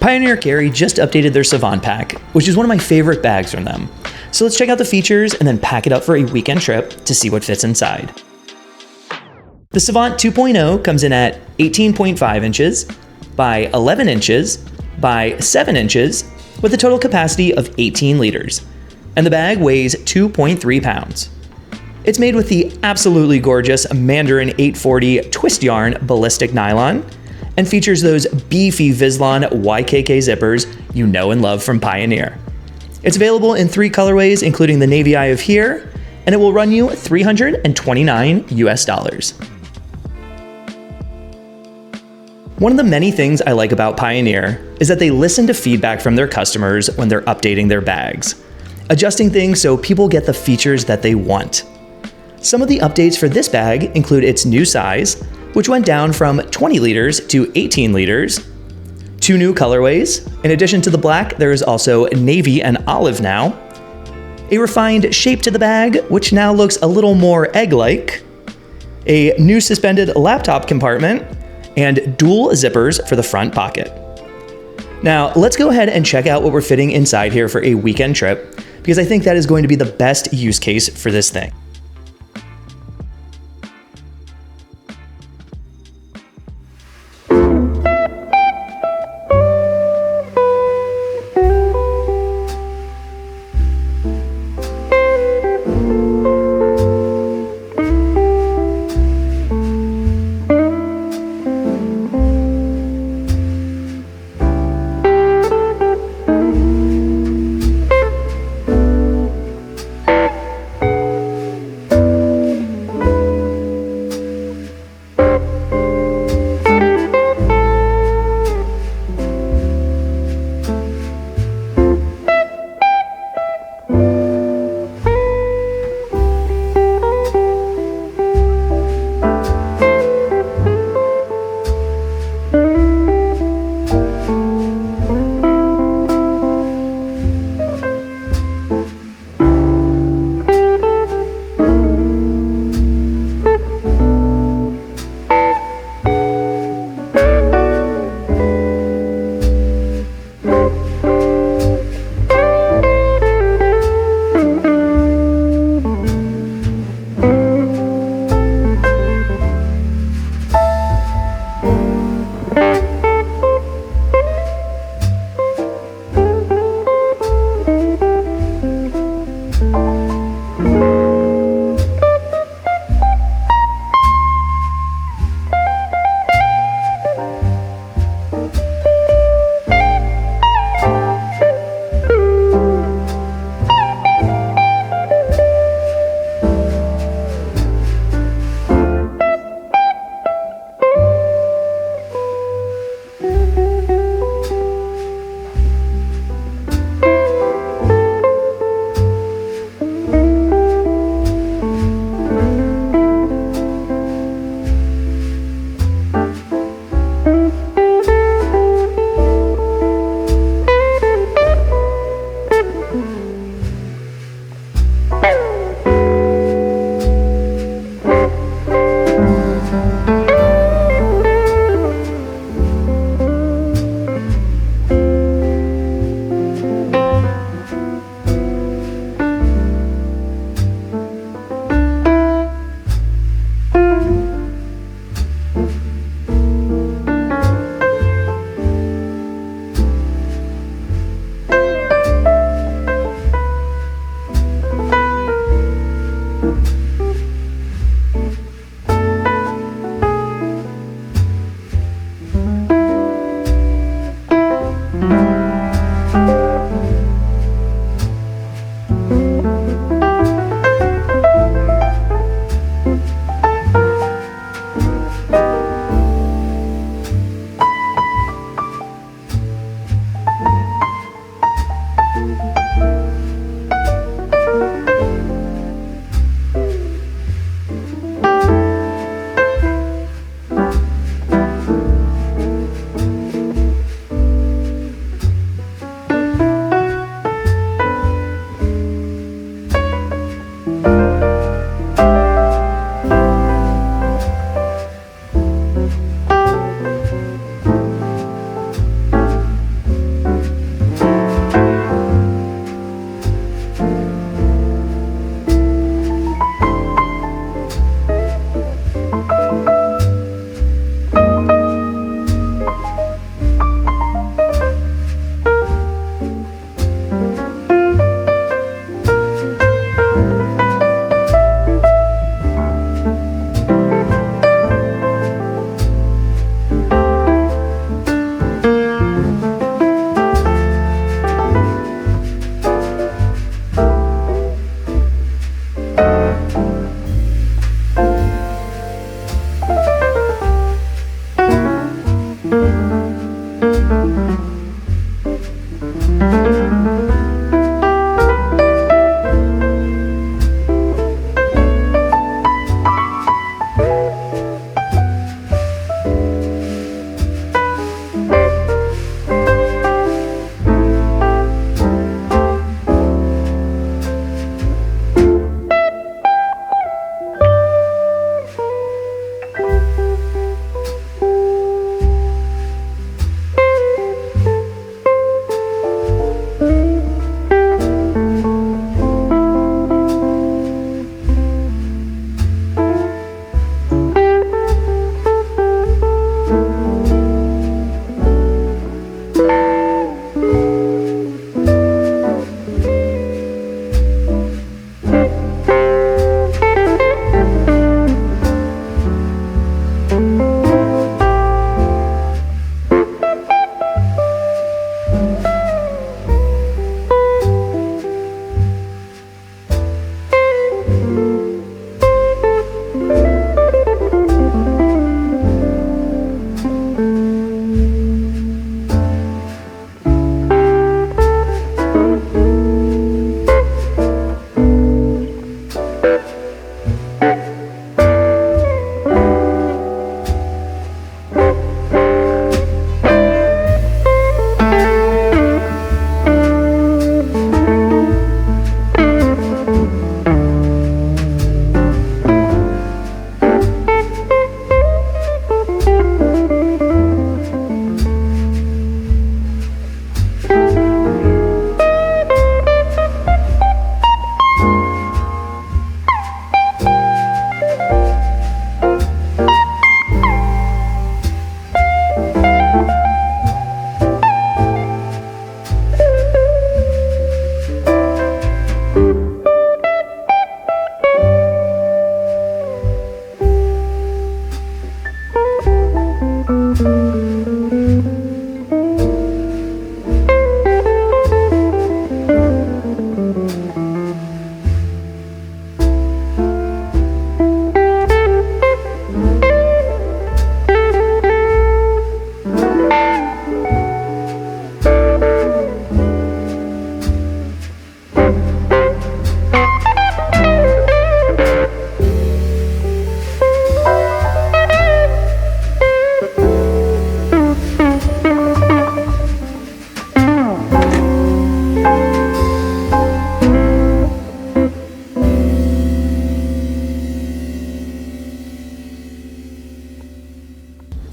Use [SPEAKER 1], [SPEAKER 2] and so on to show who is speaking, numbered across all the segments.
[SPEAKER 1] Pioneer Carry just updated their Savant Pack, which is one of my favorite bags from them. So let's check out the features and then pack it up for a weekend trip to see what fits inside. The Savant 2.0 comes in at 18.5 inches by 11 inches by 7 inches with a total capacity of 18 liters, and the bag weighs 2.3 pounds. It's made with the absolutely gorgeous Mandarin 840 twist yarn ballistic nylon and features those beefy Vislon YKK zippers you know and love from Pioneer. It's available in 3 colorways, including the navy eye of here, and it will run you $329 US. One of the many things I like about Pioneer is that they listen to feedback from their customers when they're updating their bags, adjusting things so people get the features that they want. Some of the updates for this bag include its new size, which went down from 20 liters to 18 liters, 2 new colorways. In addition to the black, there is also navy and olive now, a refined shape to the bag, which now looks a little more egg-like, a new suspended laptop compartment, and dual zippers for the front pocket. Now, let's go ahead and check out what we're fitting inside here for a weekend trip, because I think that is going to be the best use case for this thing.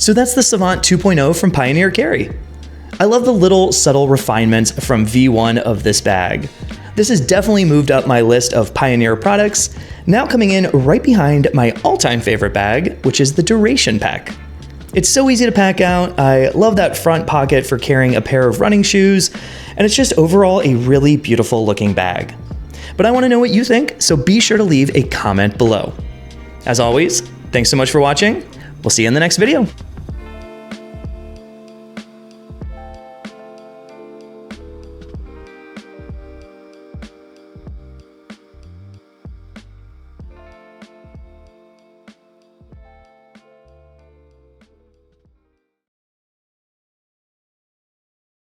[SPEAKER 1] So that's the Savant 2.0 from Pioneer Carry. I love the little subtle refinements from V1 of this bag. This has definitely moved up my list of Pioneer products, now coming in right behind my all-time favorite bag, which is the Duration Pack. It's so easy to pack out, I love that front pocket for carrying a pair of running shoes, and it's just overall a really beautiful looking bag. But I want to know what you think, so be sure to leave a comment below. As always, thanks so much for watching. We'll see you in the next video.